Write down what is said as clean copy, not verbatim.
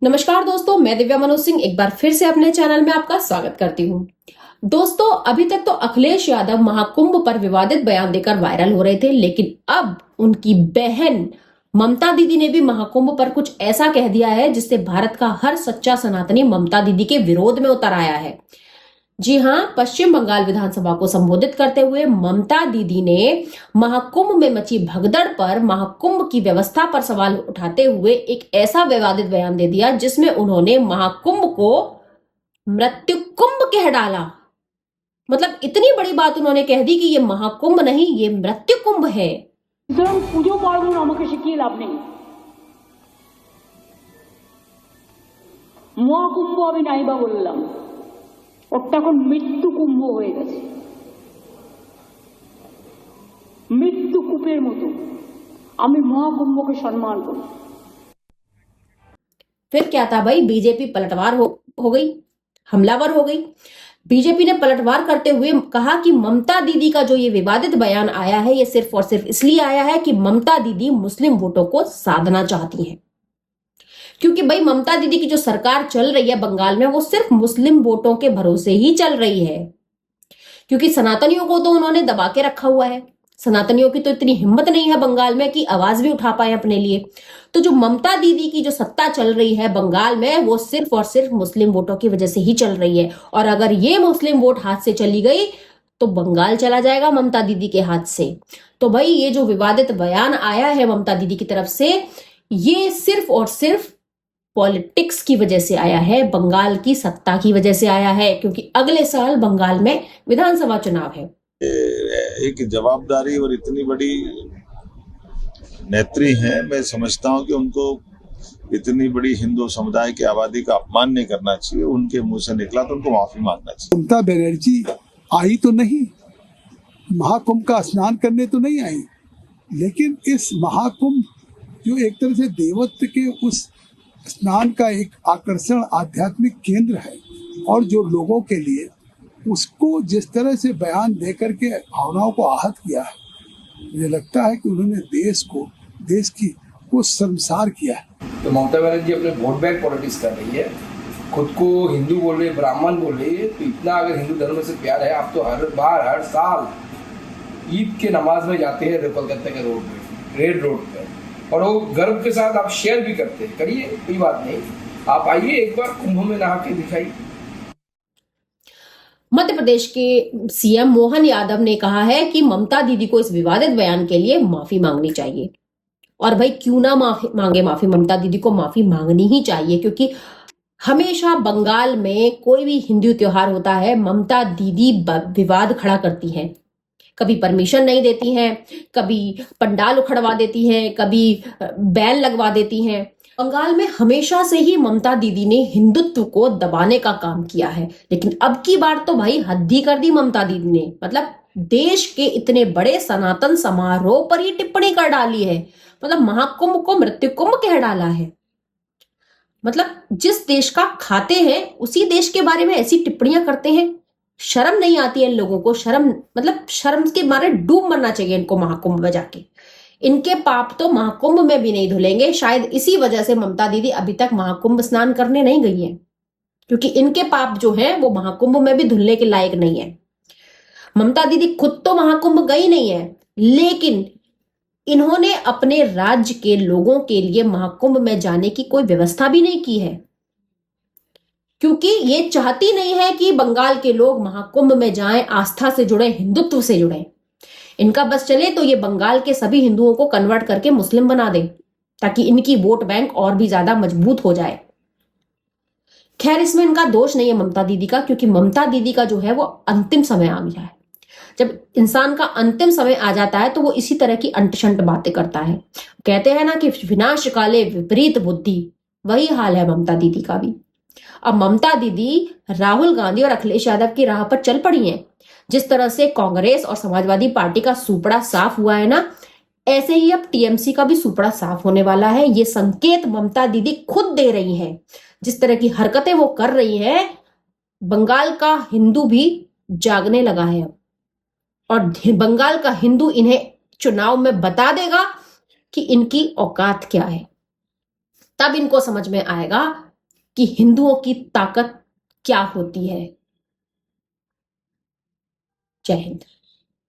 नमस्कार दोस्तों, मैं दिव्या मनोज सिंह एक बार फिर से अपने चैनल में आपका स्वागत करती हूँ। दोस्तों, अभी तक तो अखिलेश यादव महाकुंभ पर विवादित बयान देकर वायरल हो रहे थे, लेकिन अब उनकी बहन ममता दीदी ने भी महाकुंभ पर कुछ ऐसा कह दिया है जिससे भारत का हर सच्चा सनातनी ममता दीदी के विरोध में उतर आया है। जी हाँ, पश्चिम बंगाल विधानसभा को संबोधित करते हुए ममता दीदी ने महाकुंभ में मची भगदड़ पर महाकुंभ की व्यवस्था पर सवाल उठाते हुए एक ऐसा विवादित बयान दे दिया जिसमें उन्होंने महाकुंभ को मृत्यु कुंभ कह डाला। मतलब इतनी बड़ी बात उन्होंने कह दी कि ये महाकुंभ नहीं, ये मृत्यु कुंभ है। পুজো পার্বণ আমাকে শিখিয়ে লাভ নেই। মহাকুম্ভ আমি নাইবা বললাম, ওটা এখন মৃত্যু কুম্ভ হয়ে গেছে, মৃত্যু কূপের মতো। আমি মহাকুম্ভকে সম্মান করি। फिर क्या था भाई, बीजेपी पलटवार हो गई, हमलावर हो गई। बीजेपी ने पलटवार करते हुए कहा कि ममता दीदी का जो ये विवादित बयान आया है, ये सिर्फ और सिर्फ इसलिए आया है कि ममता दीदी मुस्लिम वोटों को साधना चाहती हैं। क्योंकि भाई ममता दीदी की जो सरकार चल रही है बंगाल में, वो सिर्फ मुस्लिम वोटों के भरोसे ही चल रही है। क्योंकि सनातनियों को तो उन्होंने दबा के रखा हुआ है। सनातनियों की तो इतनी हिम्मत नहीं है बंगाल में कि आवाज भी उठा पाए अपने लिए। तो जो ममता दीदी की जो सत्ता चल रही है बंगाल में, वो सिर्फ और सिर्फ मुस्लिम वोटों की वजह से ही चल रही है। और अगर ये मुस्लिम वोट हाथ से चली गई तो बंगाल चला जाएगा ममता दीदी के हाथ से। तो भाई ये जो विवादित बयान आया है ममता दीदी की तरफ से, ये सिर्फ और सिर्फ पॉलिटिक्स की वजह से आया है, बंगाल की सत्ता की वजह से आया है। क्योंकि अगले साल बंगाल में विधानसभा चुनाव है। एक जवाबदारी और इतनी बड़ी नेत्री हैं, मैं समझता हूं कि उनको इतनी बड़ी हिंदू समुदाय की आबादी का अपमान नहीं करना चाहिए। उनके मुंह से निकला तो उनको माफी मांगना चाहिए। ममता बनर्जी आई तो नहीं, महाकुंभ का स्नान करने तो नहीं आई, लेकिन इस महाकुंभ जो एक तरह से देवत्व के उस स्नान का एक आकर्षण आध्यात्मिक केंद्र है, और जो लोगों के लिए उसको जिस तरह से बयान दे करके भावनाओं को आहत किया है, मुझे लगता है कि उन्होंने देश को शर्मसार किया है। तो ममता बनर्जी अपने वोट बैंक पॉलिटिक्स कर रही है, खुद को हिंदू बोल रही है, ब्राह्मण बोल रही है। तो इतना अगर हिंदू धर्म से प्यार है, आप तो हर साल ईद के नमाज में जाते हैं कोलकाता के रोड पे, रेड रोड पे, और वो गर्व के साथ आप शेयर भी करते हैं। करिए, कोई बात नहीं, आप आइए एक बार कुंभ में नहा के दिखाइए। मध्य प्रदेश के सीएम मोहन यादव ने कहा है कि ममता दीदी को इस विवादित बयान के लिए माफी मांगनी चाहिए। और भाई क्यों ना मांगे माफी, ममता दीदी को माफी मांगनी ही चाहिए। क्योंकि हमेशा बंगाल में कोई भी हिंदू त्योहार होता है, ममता दीदी विवाद खड़ा करती हैं। कभी परमिशन नहीं देती हैं, कभी पंडाल उखड़वा देती हैं, कभी बैन लगवा देती हैं। बंगाल में हमेशा से ही ममता दीदी ने हिंदुत्व को दबाने का काम किया है। लेकिन अब की बार तो भाई हद ही कर दी ममता दीदी ने। मतलब देश के इतने बड़े सनातन समारोह पर ही टिप्पणी कर डाली है। मतलब महाकुंभ को मृत्यु कुंभ कह डाला है। मतलब जिस देश का खाते हैं उसी देश के बारे में ऐसी टिप्पणियां करते हैं। शर्म नहीं आती है इन लोगों को। शर्म के मारे डूब मरना चाहिए इनको महाकुंभ में जाके। इनके पाप तो महाकुंभ में भी नहीं धुलेंगे। शायद इसी वजह से ममता दीदी अभी तक महाकुंभ स्नान करने नहीं गई है, क्योंकि इनके पाप जो हैं वो महाकुंभ में भी धुलने के लायक नहीं है। ममता दीदी खुद तो महाकुंभ गई नहीं है, लेकिन इन्होंने अपने राज्य के लोगों के लिए महाकुंभ में जाने की कोई व्यवस्था भी नहीं की है। क्योंकि ये चाहती नहीं है कि बंगाल के लोग महाकुंभ में जाएं, आस्था से जुड़े, हिंदुत्व से जुड़े। इनका बस चले तो ये बंगाल के सभी हिंदुओं को कन्वर्ट करके मुस्लिम बना दे, ताकि इनकी वोट बैंक और भी ज्यादा मजबूत हो जाए। खैर, इसमें इनका दोष नहीं है ममता दीदी का, क्योंकि ममता दीदी का जो है वो अंतिम समय आ गया है। जब इंसान का अंतिम समय आ जाता है तो वो इसी तरह की अंटशंट बातें करता है। कहते हैं ना कि विनाश काले विपरीत बुद्धि, वही हाल है ममता दीदी का भी। अब ममता दीदी राहुल गांधी और अखिलेश यादव की राह पर चल पड़ी हैं। जिस तरह से कांग्रेस और समाजवादी पार्टी का सुपड़ा साफ हुआ है ना, ऐसे ही अब टीएमसी का भी सुपड़ा साफ होने वाला है। ये संकेत ममता दीदी खुद दे रही हैं। जिस तरह की हरकतें वो कर रही हैं, बंगाल का हिंदू भी जागने लगा है अब। और बंगाल का हिंदू इन्हें चुनाव में बता देगा कि इनकी औकात क्या है। तब इनको समझ में आएगा कि हिंदुओं की ताकत क्या होती है। जय हिंद।